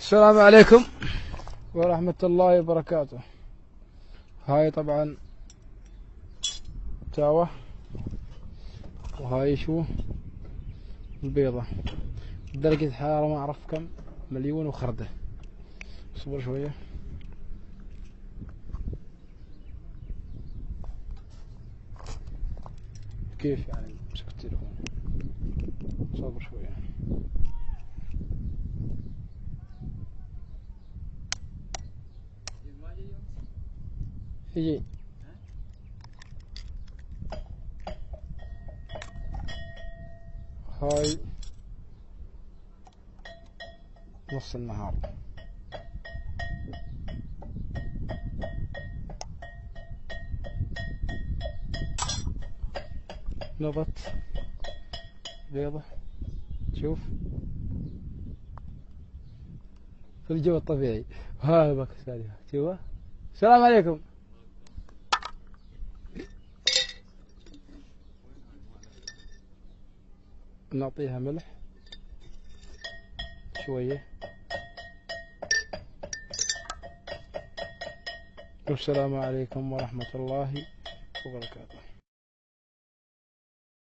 السلام عليكم ورحمة الله وبركاته. هاي طبعا تاوة، وهاي شو البيضة. درجة الحرارة ما أعرف كم، مليون وخردة. اصبر شوية. كيف يعني مسك التليفون؟ صبر شوية. يجي هاي نص النهار. نضت بيضة، شوف في الجو الطبيعي. هذا بك سالفة، شوفه. السلام عليكم. نعطيها ملح شوية. والسلام عليكم ورحمة الله وبركاته.